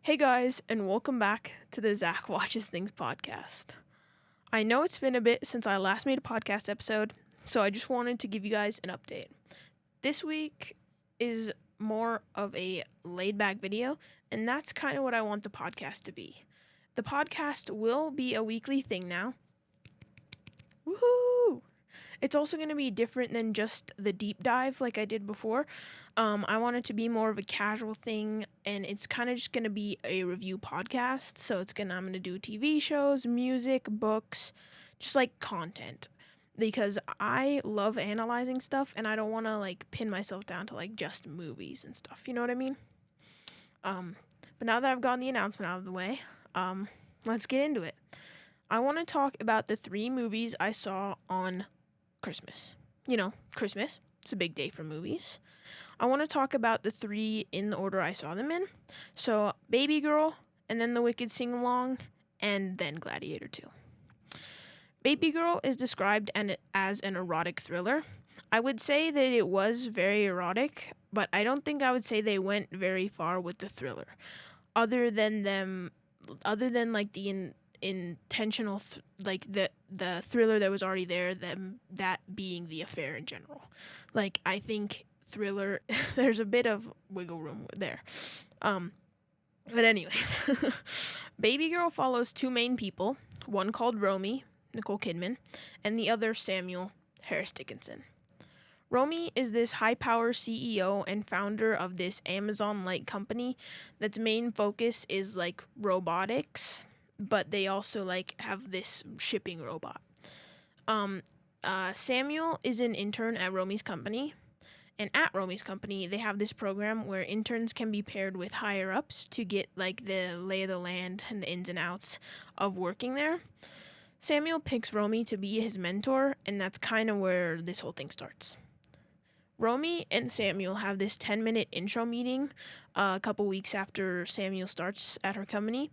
Hey guys, and welcome back to the Zach Watches Things podcast. I know it's been a bit since I last made a podcast episode, so I just wanted to give you guys an update. This week is more of a laid back video, and that's kind of what I want the podcast to be. The podcast will be a weekly thing now. Woohoo! It's also going to be different than just the deep dive like I did before. I want it to be more of a casual thing, and it's kind of just going to be a review podcast. So I'm going to do TV shows, music, books, just like content. Because I love analyzing stuff, and I don't want to like pin myself down to like just movies and stuff. You know what I mean? But now that I've gotten the announcement out of the way, let's get into it. I want to talk about the 3 movies I saw on Christmas. You know, Christmas. It's a big day for movies. I want to talk about the 3 in the order I saw them in. So, Babygirl, and then The Wicked Sing-Along, and then Gladiator 2. Babygirl is described as an erotic thriller. I would say that it was very erotic, but I don't think I would say they went very far with the thriller. Other than like the intentional the thriller that was already there, that being the affair in general. Like, I think thriller there's a bit of wiggle room there. But anyways, Babygirl follows 2 main people, one called Romy, Nicole Kidman, and the other Samuel, Harris Dickinson. Romy is this high-power CEO and founder of this Amazon-like company that's main focus is like robotics, but they also like have this shipping robot. Samuel is an intern at Romy's company, and at Romy's company they have this program where interns can be paired with higher ups to get like the lay of the land and the ins and outs of working there. Samuel picks Romy to be his mentor, and that's kind of where this whole thing starts. Romy and Samuel have this 10-minute intro meeting a couple weeks after Samuel starts at her company,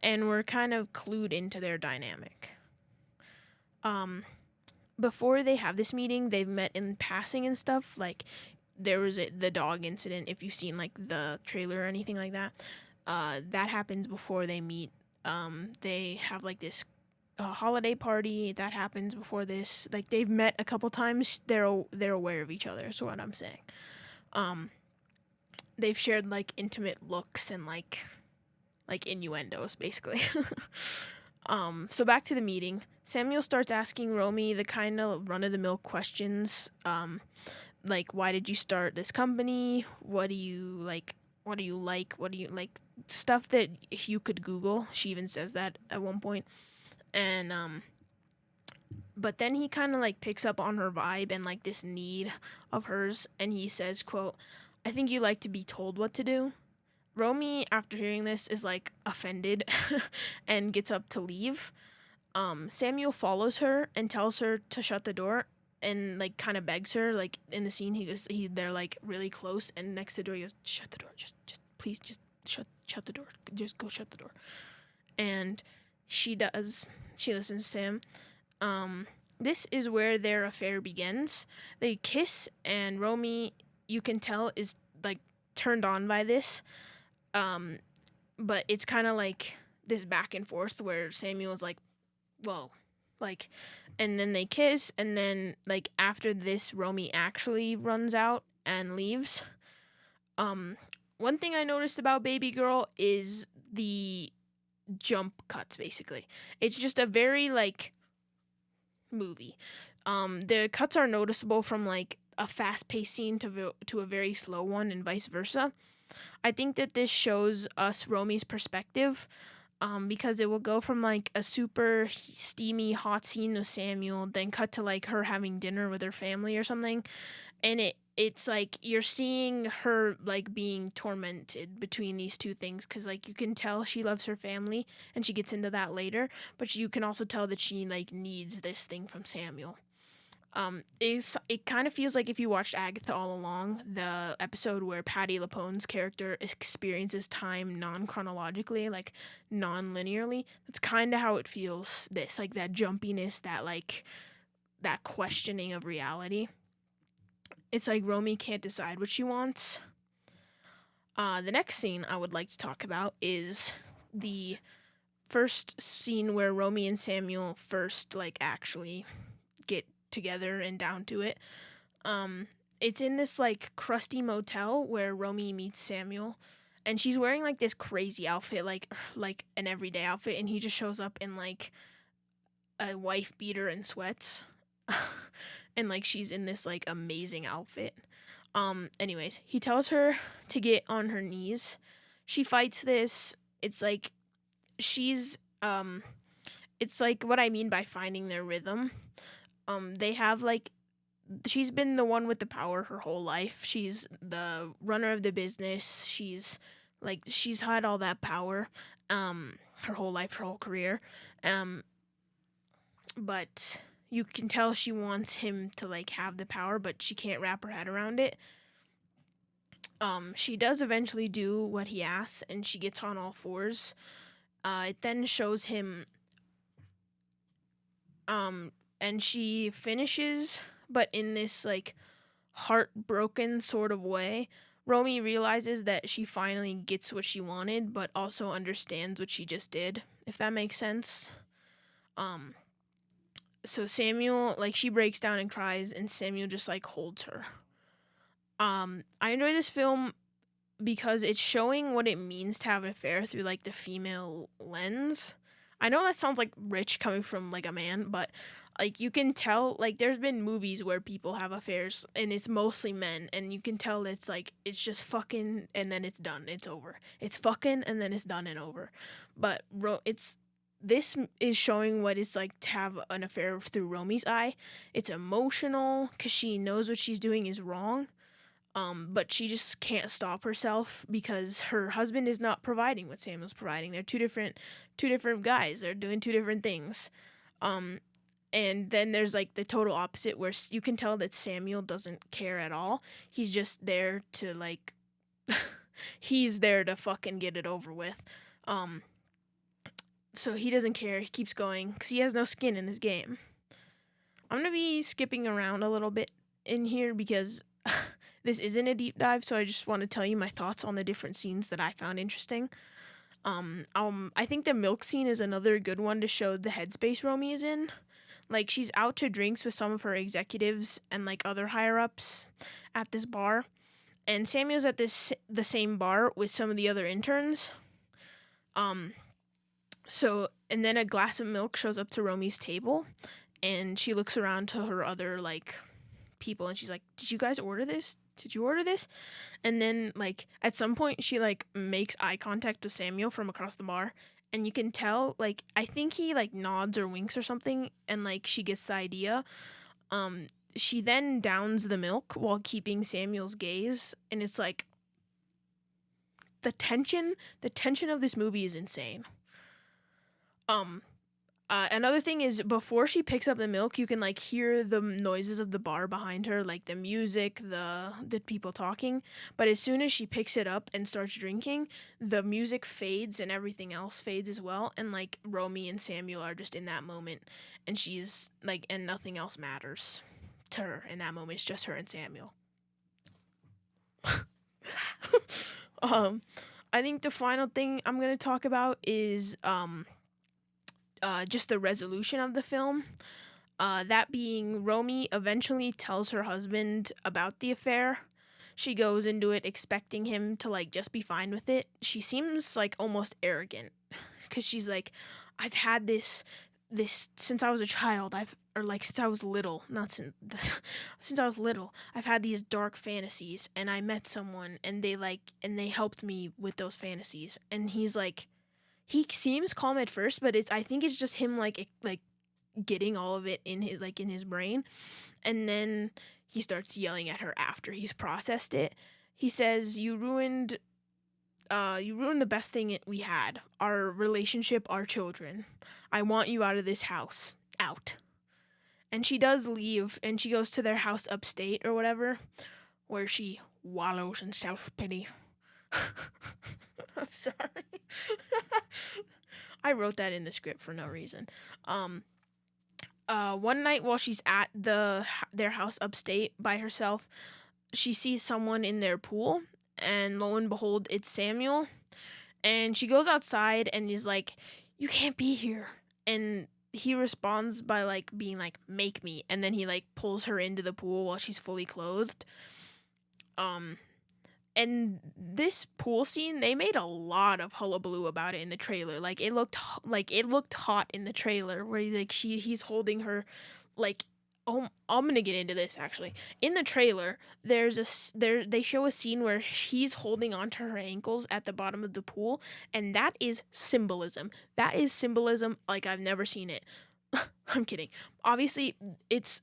and we're kind of clued into their dynamic. Before they have this meeting, they've met in passing and stuff. Like, there was the dog incident, if you've seen like the trailer or anything like that. That happens before they meet. They have like this holiday party that happens before this. Like, they've met a couple times. They're aware of each other, is what I'm saying. They've shared like intimate looks and like innuendos, basically. So back to the meeting. Samuel starts asking Romy the kind of run-of-the-mill questions, like, why did you start this company? What do you like? What do you like? Stuff that you could Google. She even says that at one point. And but then he kind of like picks up on her vibe and like this need of hers, and he says, quote, "I think you like to be told what to do." Romy, after hearing this, is like offended and gets up to leave. Samuel follows her and tells her to shut the door, and like kind of begs her. Like, in the scene, they're like really close, and next to the door he goes, "Shut the door, just please, just shut the door, just go shut the door." And she does. She listens to him. This is where their affair begins. They kiss, and Romy, you can tell, is like turned on by this. But it's kind of like this back and forth where Samuel's like, whoa, like, and then they kiss, and then like after this, Romy actually runs out and leaves. One thing I noticed about Babygirl is the jump cuts, basically. It's just a very like movie. The cuts are noticeable from like a fast-paced scene to a very slow one, and vice versa. I think that this shows us Romy's perspective, because it will go from like a super steamy hot scene with Samuel, then cut to like her having dinner with her family or something, and it's like you're seeing her like being tormented between these two things, because like you can tell she loves her family, and she gets into that later, but you can also tell that she like needs this thing from Samuel. It kind of feels like if you watched Agatha All Along, the episode where Patti LuPone's character experiences time non-chronologically, like non-linearly. That's kind of how it feels. This like that jumpiness, that questioning of reality. It's like Romy can't decide what she wants. The next scene I would like to talk about is the first scene where Romy and Samuel first like actually get together and down to it. Um, it's in this like crusty motel where Romy meets Samuel, and she's wearing like this crazy outfit, like an everyday outfit, and he just shows up in like a wife beater and sweats, and like she's in this like amazing outfit. Anyways, he tells her to get on her knees. She fights this. It's like she's it's like what I mean by finding their rhythm. They have like she's been the one with the power her whole life. She's the runner of the business. She's had all that power her whole life, her whole career. But you can tell she wants him to like have the power, but she can't wrap her head around it. She does eventually do what he asks, and she gets on all fours. It then shows him, and she finishes, but in this like heartbroken sort of way. Romy realizes that she finally gets what she wanted, but also understands what she just did, if that makes sense. So Samuel, like, she breaks down and cries, and Samuel just like holds her. I enjoy this film because it's showing what it means to have an affair through like the female lens. I know that sounds like rich coming from like a man, but like you can tell, like, there's been movies where people have affairs and it's mostly men, and you can tell it's like it's just fucking and then it's done, it's over. It's fucking and then it's done and over. But this is showing what it's like to have an affair through Romy's eye. It's emotional because she knows what she's doing is wrong. But she just can't stop herself because her husband is not providing what Samuel's providing. They're two different guys. They're doing two different things. And then there's like the total opposite where you can tell that Samuel doesn't care at all. He's just there to like, he's there to fucking get it over with. So he doesn't care. He keeps going because he has no skin in this game. I'm gonna be skipping around a little bit in here because this isn't a deep dive, so I just want to tell you my thoughts on the different scenes that I found interesting. I think the milk scene is another good one to show the headspace Romy is in. Like, she's out to drinks with some of her executives and like other higher ups at this bar, and Samuel's at the same bar with some of the other interns. So and then a glass of milk shows up to Romy's table, and she looks around to her other like people, and she's like, "Did you guys order this? Did you order this?" And then like at some point she like makes eye contact with Samuel from across the bar, and you can tell, like, I think he like nods or winks or something, and like she gets the idea. She then downs the milk while keeping Samuel's gaze, and it's like the tension of this movie is insane. Another thing is, before she picks up the milk, you can like hear the noises of the bar behind her, like the music, the people talking. But as soon as she picks it up and starts drinking, the music fades and everything else fades as well. And like Romy and Samuel are just in that moment, and she's like, and nothing else matters to her in that moment. It's just her and Samuel. I think the final thing I'm gonna talk about is just the resolution of the film. That being, Romy eventually tells her husband about the affair. She goes into it expecting him to like just be fine with it. She seems like almost arrogant because she's like, "I've had this since I was a child. Since I was little, not since since I was little. I've had these dark fantasies, and I met someone, and they helped me with those fantasies." And he's like, he seems calm at first, but I think it's just him like getting all of it in his brain, and then he starts yelling at her after he's processed it. He says, "You ruined the best thing we had, our relationship, our children. I want you out of this house, out." And she does leave, and she goes to their house upstate or whatever, where she wallows in self-pity. I'm sorry. I wrote that in the script for no reason. One night while she's at their house upstate by herself, she sees someone in their pool, and lo and behold, it's Samuel. And she goes outside and is like, "You can't be here." And he responds by like being like, "Make me." And then he like pulls her into the pool while she's fully clothed. Um and this pool scene, they made a lot of hullabaloo about it in the trailer. Like it looked hot in the trailer where like he's holding her like, oh, I'm going to get into this actually. In the trailer, they show a scene where he's holding onto her ankles at the bottom of the pool, and that is symbolism. That is symbolism like I've never seen it. I'm kidding. Obviously, it's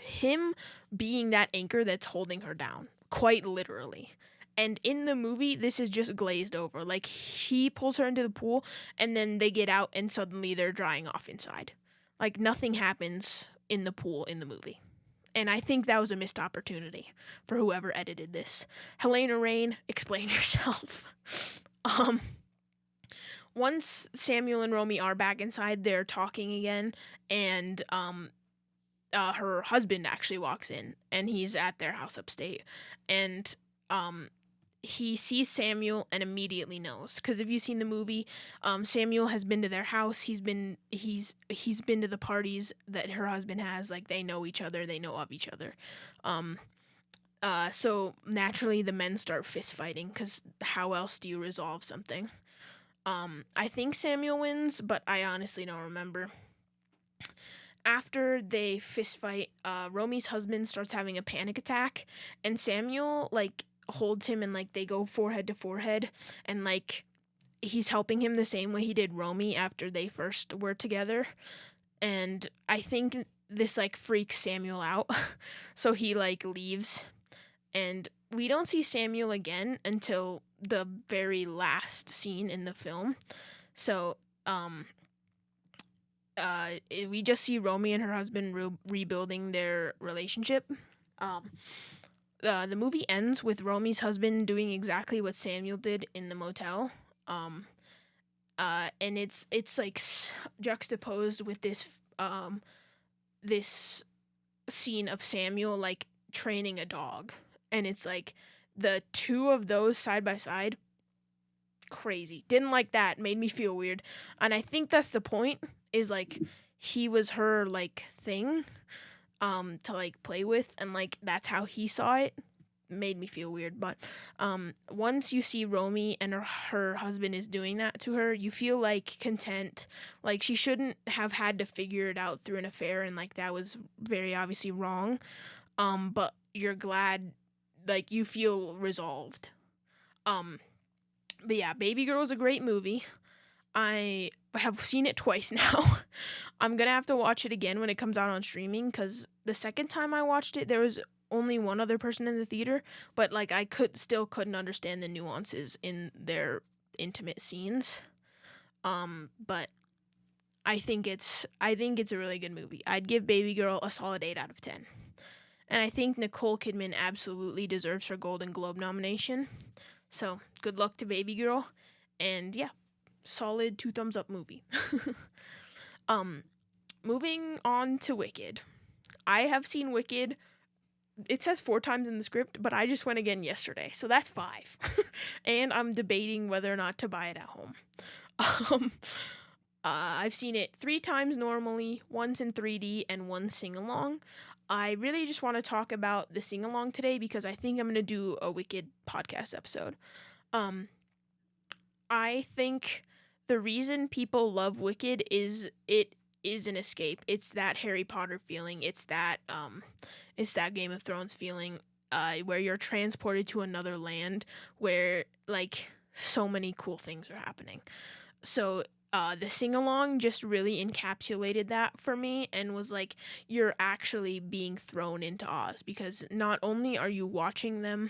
him being that anchor that's holding her down, quite literally. And in the movie, this is just glazed over. Like, he pulls her into the pool, and then they get out, and suddenly they're drying off inside. Like, nothing happens in the pool in the movie. And I think that was a missed opportunity for whoever edited this. Helena Rain, explain yourself. Once Samuel and Romy are back inside, they're talking again, and her husband actually walks in, and he's at their house upstate, and he sees Samuel and immediately knows, because if you've seen the movie, Samuel has been to their house. He's been to the parties that her husband has. Like, they know each other, they know of each other. So naturally the men start fist fighting, because how else do you resolve something? I think Samuel wins, but I honestly don't remember. After they fist fight, Romy's husband starts having a panic attack, and Samuel like holds him, and like they go forehead to forehead, and like he's helping him the same way he did Romy after they first were together. And I think this like freaks Samuel out, so he like leaves, and we don't see Samuel again until the very last scene in the film. So we just see Romy and her husband rebuilding their relationship. The movie ends with Romy's husband doing exactly what Samuel did in the motel. And it's like juxtaposed with this scene of Samuel like training a dog, and it's like the two of those side by side. Crazy. Didn't like that. Made me feel weird. And I think that's the point, is like he was her like thing to like play with, and like that's how he saw it. Made me feel weird. But once you see Romy and her husband is doing that to her, you feel like content. Like, she shouldn't have had to figure it out through an affair, and like that was very obviously wrong. But you're glad, like, you feel resolved. But yeah, Babygirl is a great movie. I have seen it twice now. I'm gonna have to watch it again when it comes out on streaming, because the second time I watched it, there was only one other person in the theater, but like I couldn't understand the nuances in their intimate scenes. But I think it's a really good movie. I'd give Babygirl a solid 8 out of 10. And I think Nicole Kidman absolutely deserves her Golden Globe nomination. So, good luck to Babygirl, and yeah, solid 2 thumbs up movie. Moving on to Wicked. I have seen Wicked. It says 4 times in the script, but I just went again yesterday, so that's 5. And I'm debating whether or not to buy it at home. I've seen it 3 times normally, once in 3D, and one sing-along. I really just want to talk about the sing-along today, because I think I'm going to do a Wicked podcast episode. I think the reason people love Wicked is it is an escape. It's that Harry Potter feeling. It's that Game of Thrones feeling, where you're transported to another land where like so many cool things are happening. So the sing-along just really encapsulated that for me, and was like, you're actually being thrown into Oz, because not only are you watching them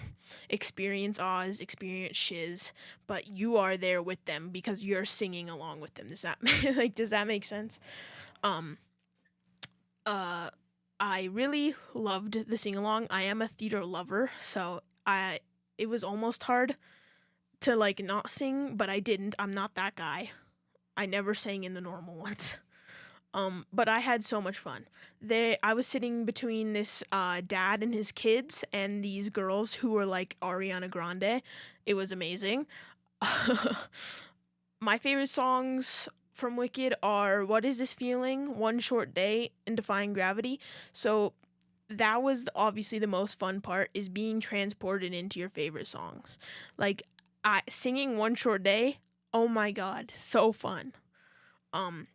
experience Oz, experience Shiz, but you are there with them because you're singing along with them. Does that make sense? I really loved the sing-along. I am a theater lover, so it was almost hard to like not sing, but I didn't. I'm not that guy. I never sang in the normal ones. But I had so much fun. I was sitting between this dad and his kids and these girls who were like Ariana Grande. It was amazing. My favorite songs from Wicked are What Is This Feeling, One Short Day, and Defying Gravity. So that was obviously the most fun part, is being transported into your favorite songs. Like singing One Short Day, oh my god, so fun. Um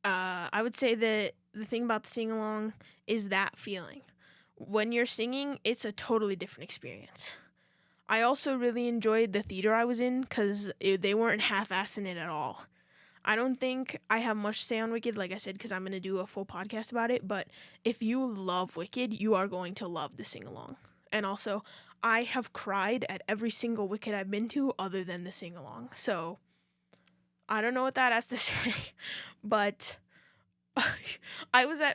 I would say that the thing about the sing along is that feeling. When you're singing, it's a totally different experience. I also really enjoyed the theater I was in because they weren't half-assing it at all. I don't think I have much to say on Wicked, like I said, because I'm going to do a full podcast about it. But if you love Wicked, you are going to love the sing along. And also, I have cried at every single Wicked I've been to other than the sing along. So I don't know what that has to say, but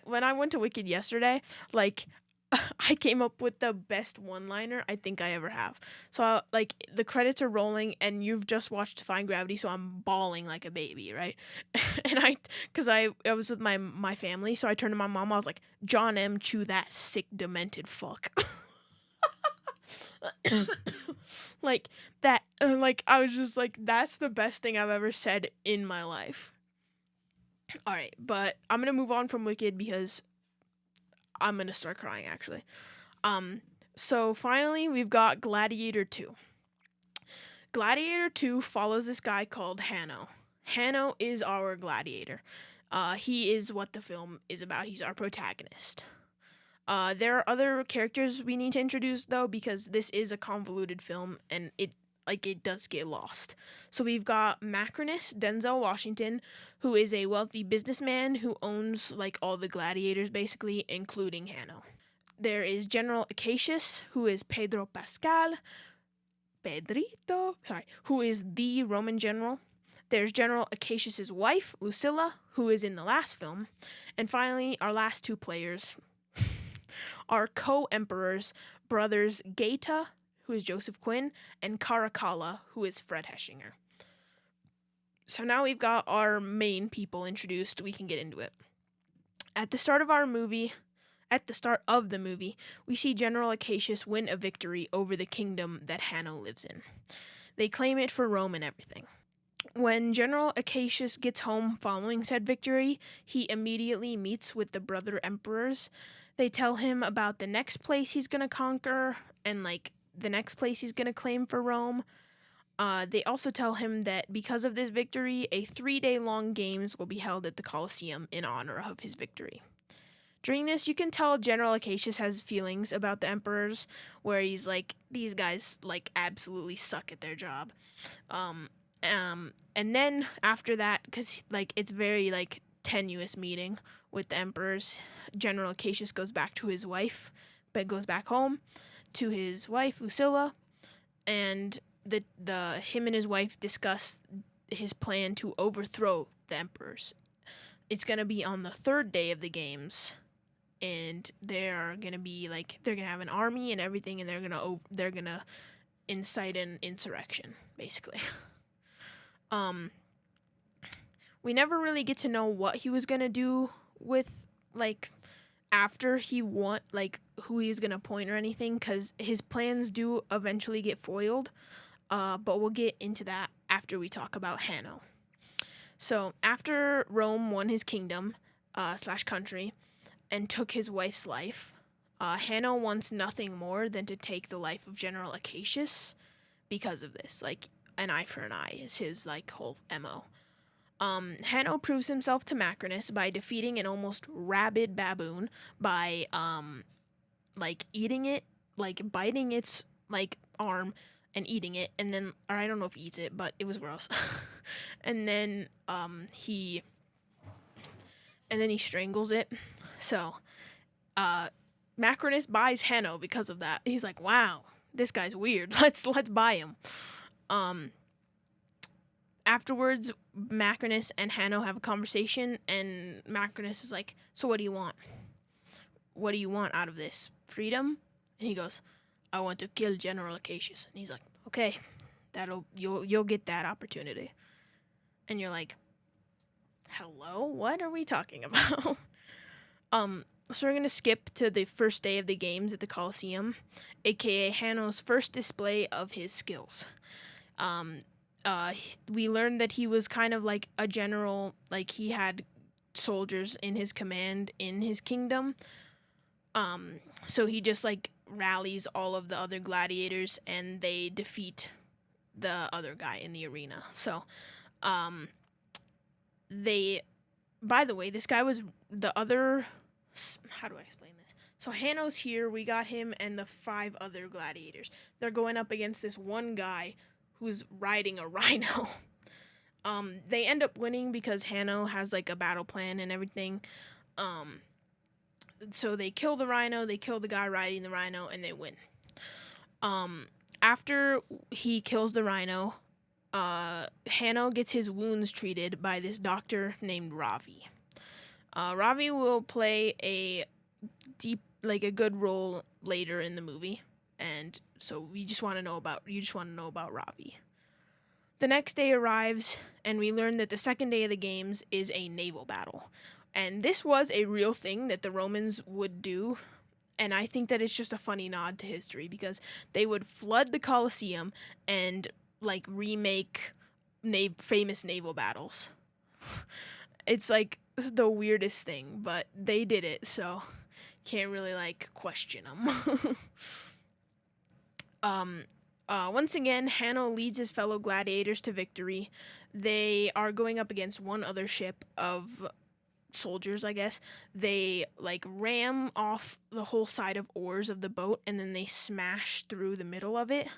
when I went to Wicked yesterday, like I came up with the best one-liner I think I ever have. So like the credits are rolling and you've just watched Defying Gravity, so I'm bawling like a baby, right? And cuz I was with my family, so I turned to my mom. I was like, "John M. Chew that sick demented fuck." Like that, like I was just like, that's the best thing I've ever said in my life. All right, but I'm going to move on from Wicked because I'm going to start crying actually. So finally we've got Gladiator 2. Gladiator 2 follows this guy called Hanno. Hanno is our gladiator. He is what the film is about. He's our protagonist. There are other characters we need to introduce though, because this is a convoluted film and it does get lost. So we've got Macronus, Denzel Washington, who is a wealthy businessman who owns like all the gladiators basically, including Hanno. There is General Acacius, who is who is the Roman general. There's General Acacius's wife, Lucilla, who is in the last film. And finally, our last two players are co-emperors, brothers Gaeta, who is Joseph Quinn, and Caracalla, who is Fred Heshinger. So now we've got our main people introduced, we can get into it. At the start of the movie, we see General Acacius win a victory over the kingdom that Hanno lives in. They claim it for Rome and everything. When General Acacius gets home following said victory, he immediately meets with the brother emperors. They tell him about the next place he's going to conquer and like the next place he's going to claim for Rome. They also tell him that because of this victory, a 3-day-long games will be held at the Colosseum in honor of his victory. During this, you can tell General Acacius has feelings about the emperors, where he's like, these guys like absolutely suck at their job. And then after that, because like it's very like tenuous meeting with the emperors, General Acacius goes back to his wife, but goes back home to his wife Lucilla, and him and his wife discuss his plan to overthrow the emperors. It's gonna be on the 3rd day of the games, and they're gonna have an army and everything, and they're gonna incite an insurrection basically. We never really get to know what he was gonna do with like after he won, like who he's gonna appoint or anything, because his plans do eventually get foiled. But we'll get into that after we talk about Hanno. So after Rome won his kingdom / country and took his wife's life, Hanno wants nothing more than to take the life of General Acacius because of this. Like an eye for an eye is his like whole MO. Hanno proves himself to Macronus by defeating an almost rabid baboon by like eating it, like biting its like arm and eating it, and then, or I don't know if he eats it, but it was gross. and then he strangles it. So Macronus buys Hanno because of that. He's like, wow, this guy's weird. Let's buy him. Afterwards, Macronus and Hanno have a conversation, and Macronus is like, so what do you want? What do you want out of this? Freedom? And he goes, I want to kill General Acacius. And he's like, okay, you'll get that opportunity. And you're like, Hello? What are we talking about? So we're gonna skip to the first day of the games at the Coliseum, aka Hanno's first display of his skills. Um, we learned that he was kind of like a general, like he had soldiers in his command in his kingdom. So he just like rallies all of the other gladiators and they defeat the other guy in the arena. So, um, they, by the way, this guy was the other. How do I explain this? So Hanno's here. We got him and the 5 other gladiators. They're going up against this one guy who's riding a rhino. They end up winning because Hanno has like a battle plan and everything. So they kill the rhino, they kill the guy riding the rhino, and they win. After he kills the rhino, Hanno gets his wounds treated by this doctor named Ravi. Ravi will play a good role later in the movie, and so you just want to know about Ravi. The next day arrives, and we learn that the second day of the games is a naval battle. And this was a real thing that the Romans would do, and I think that it's just a funny nod to history because they would flood the Colosseum and like remake famous naval battles. It's like the weirdest thing, but they did it, so can't really like question them. Once again, Hanno leads his fellow gladiators to victory. They are going up against one other ship of soldiers, I guess. They like ram off the whole side of oars of the boat and then they smash through the middle of it.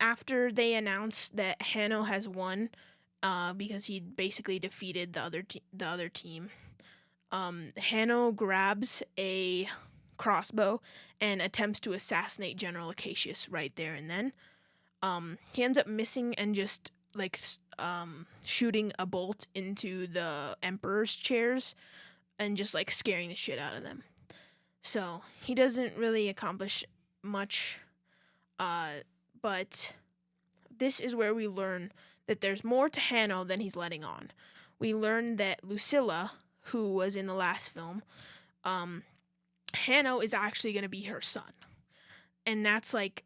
After they announce that Hanno has won, because he basically defeated the other team, Hanno grabs a crossbow and attempts to assassinate General Acacius right there and then. He ends up missing and just shooting a bolt into the emperor's chairs and just like scaring the shit out of them. So he doesn't really accomplish much, but this is where we learn that there's more to Hanno than he's letting on. We learn that Lucilla, who was in the last film, Hanno is actually going to be her son. And that's like,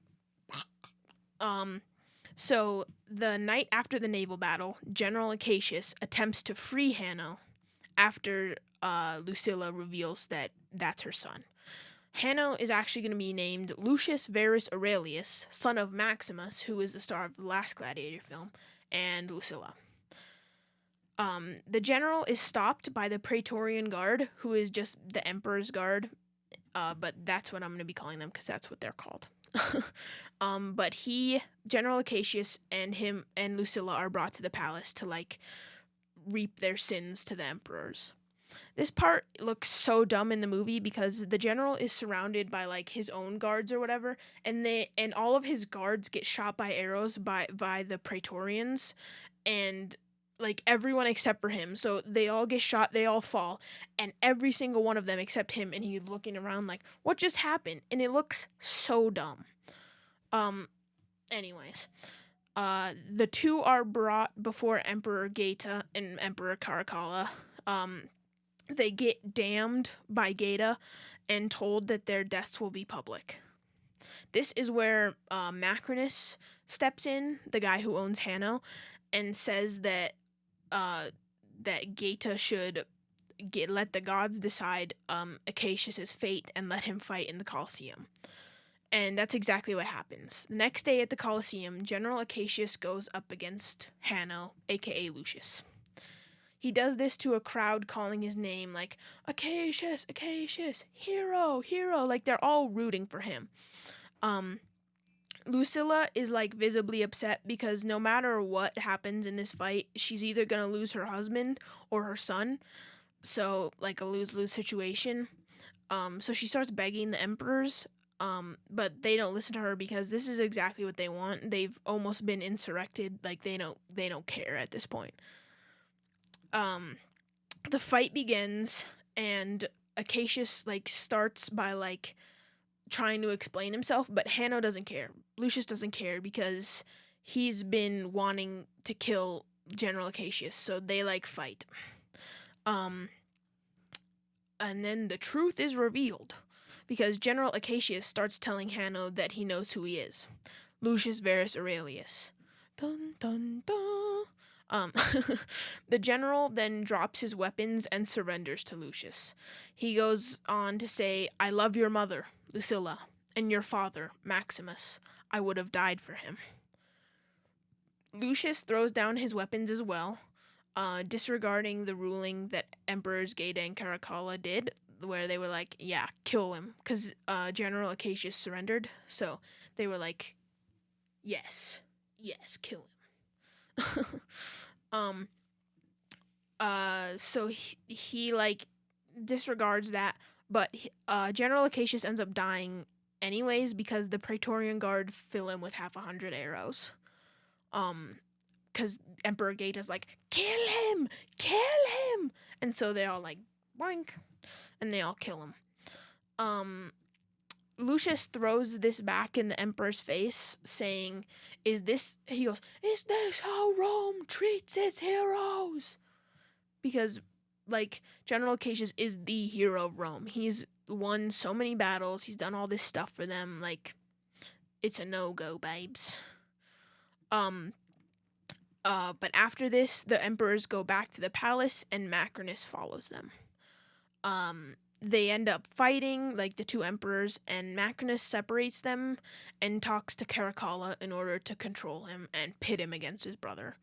so the night after the naval battle, General Acacius attempts to free Hanno after Lucilla reveals that that's her son. Hanno is actually going to be named Lucius Verus Aurelius, son of Maximus, who is the star of the last Gladiator film, and Lucilla. The general is stopped by the Praetorian Guard, who is just the Emperor's Guard, but that's what I'm going to be calling them because that's what they're called. But General Acacius, and him and Lucilla are brought to the palace to like reap their sins to the emperors. This part looks so dumb in the movie because the general is surrounded by like his own guards or whatever, and all of his guards get shot by arrows by the Praetorians, and like everyone except for him. So they all get shot, they all fall, and every single one of them except him, and he's looking around like, what just happened? And it looks so dumb. Anyways, the two are brought before Emperor Geta and Emperor Caracalla. They get damned by Geta and told that their deaths will be public. This is where Macrinus steps in, the guy who owns Hanno, and says that that Geta should let the gods decide Acacius's fate and let him fight in the Colosseum. And that's exactly what happens. The next day at the Colosseum, General Acacius goes up against Hanno, aka Lucius. He does this to a crowd calling his name like, Acacius, Acacius, hero, hero, like they're all rooting for him. Lucilla is like visibly upset because no matter what happens in this fight, she's either gonna lose her husband or her son. So like a lose-lose situation. So she starts begging the emperors, but they don't listen to her because this is exactly what they want. They've almost been insurrected, like they don't care at this point. The fight begins and Acacius like starts by like trying to explain himself, but Hanno doesn't care. Lucius doesn't care because he's been wanting to kill General Acacius, so they like fight. And then the truth is revealed, because General Acacius starts telling Hanno that he knows who he is. Lucius Verus Aurelius. Dun dun dun. The general then drops his weapons and surrenders to Lucius. He goes on to say, "I love your mother, Lucilla, and your father, Maximus. I would have died for him." Lucius throws down his weapons as well, disregarding the ruling that Emperors Geta and Caracalla did, where they were like, yeah, kill him, because General Acacius surrendered, so they were like, yes, kill him. So he like disregards that, but General Acacius ends up dying anyways because the Praetorian Guard fill him with 100 arrows. Because Emperor Geta's like, kill him, and so they all like boink, and they all kill him. Lucius throws this back in the emperor's face, saying, is this how Rome treats its heroes? Because, like, General Acacius is the hero of Rome. He's won so many battles. He's done all this stuff for them. Like, it's a no-go, babes. But after this, the emperors go back to the palace, and Macrinus follows them. They end up fighting, like, the two emperors, and Macrinus separates them and talks to Caracalla in order to control him and pit him against his brother.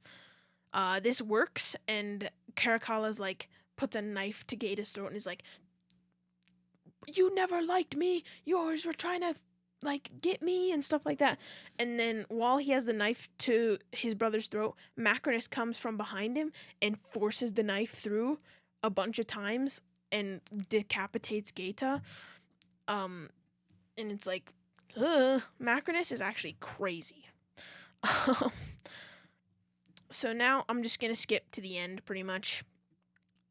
This works, and Caracalla's like, puts a knife to Geta's throat and is like, you never liked me, yours were trying to, like, get me and stuff like that. And then while he has the knife to his brother's throat, Macrinus comes from behind him and forces the knife through a bunch of times and decapitates Geta. And it's like, Macrinus is actually crazy. So now I'm just going to skip to the end, pretty much.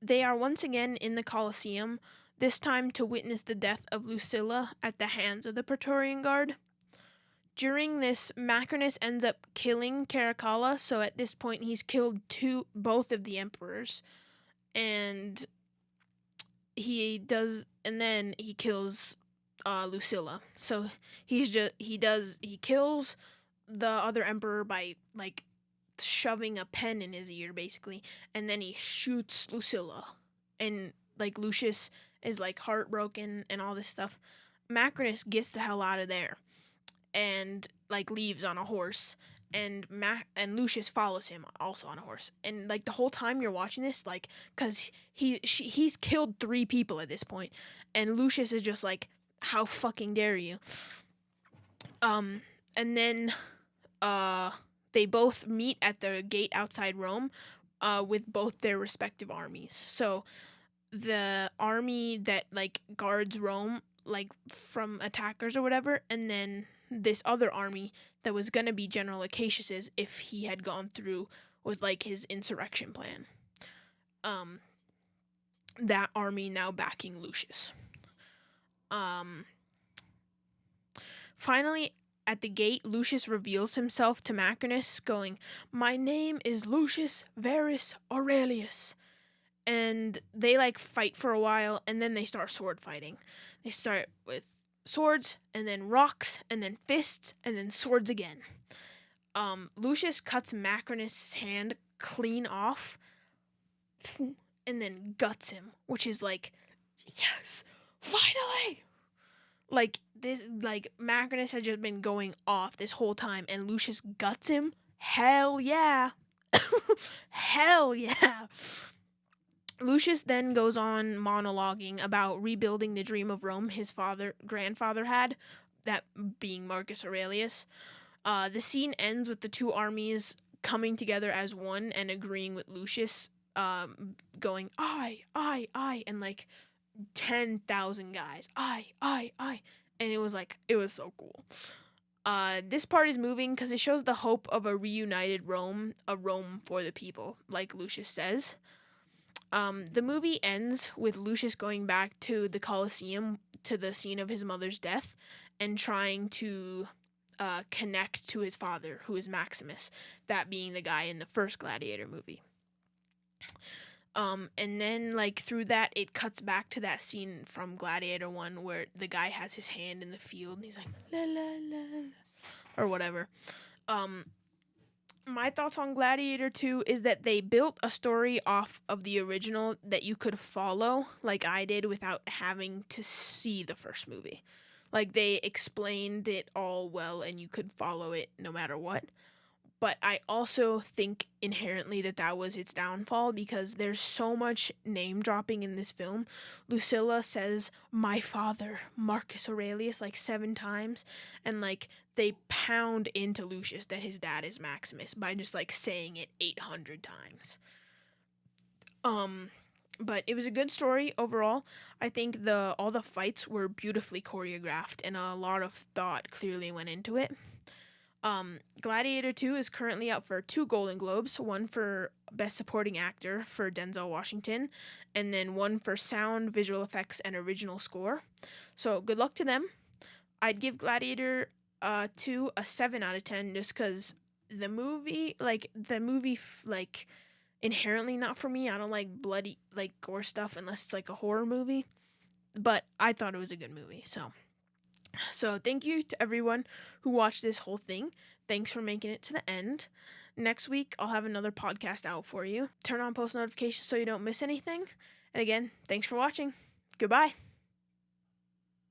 They are once again in the Colosseum, this time to witness the death of Lucilla at the hands of the Praetorian Guard. During this, Macrinus ends up killing Caracalla, so at this point he's killed both of the emperors. And then he kills Lucilla. So he kills the other emperor by, like, shoving a pen in his ear, basically, and then he shoots Lucilla, and, like, Lucius is, like, heartbroken and all this stuff. Macrinus gets the hell out of there and, like, leaves on a horse, and Lucius follows him also on a horse. And, like, the whole time you're watching this, like, because he's killed 3 people at this point, and Lucius is just like, how fucking dare you? And then they both meet at the gate outside Rome, with both their respective armies. So the army that, like, guards Rome, like, from attackers or whatever, and then this other army that was gonna be General Acacius's if he had gone through with, like, his insurrection plan. That army now backing Lucius. Finally, at the gate, Lucius reveals himself to Macrinus, going, "My name is Lucius Verus Aurelius." And they, like, fight for a while, and then they start sword fighting. They start with swords, and then rocks, and then fists, and then swords again. Lucius cuts Macrinus' hand clean off, and then guts him, which is like, yes, finally! Like, this, like, Macrinus had just been going off this whole time, and Lucius guts him. Hell yeah. Hell yeah. Lucius then goes on monologuing about rebuilding the dream of Rome his grandfather had, that being Marcus Aurelius. The scene ends with the two armies coming together as one and agreeing with Lucius, going, I, and, like, 10,000 guys. I. And it was so cool. This part is moving because it shows the hope of a reunited Rome, a Rome for the people, like Lucius says. The movie ends with Lucius going back to the Colosseum, to the scene of his mother's death, and trying to connect to his father, who is Maximus, that being the guy in the first Gladiator movie. And then, like, through that, it cuts back to that scene from Gladiator 1 where the guy has his hand in the field and he's like, la la la, or whatever. My thoughts on Gladiator 2 is that they built a story off of the original that you could follow, like I did, without having to see the first movie. Like, they explained it all well and you could follow it no matter what. But I also think inherently that was its downfall, because there's so much name dropping in this film. Lucilla says, "my father, Marcus Aurelius," like 7 times. And like they pound into Lucius that his dad is Maximus by just like saying it 800 times. But it was a good story overall. I think all the fights were beautifully choreographed and a lot of thought clearly went into it. Gladiator 2 is currently out for 2 Golden Globes, one for Best Supporting Actor for Denzel Washington, and then one for Sound, Visual Effects, and Original Score. So good luck to them. I'd give Gladiator 2 a 7 out of 10 just because the movie, inherently not for me. I don't like bloody, like, gore stuff unless it's like a horror movie. But I thought it was a good movie, So thank you to everyone who watched this whole thing. Thanks for making it to the end. Next week, I'll have another podcast out for you. Turn on post notifications so you don't miss anything. And again, thanks for watching. Goodbye.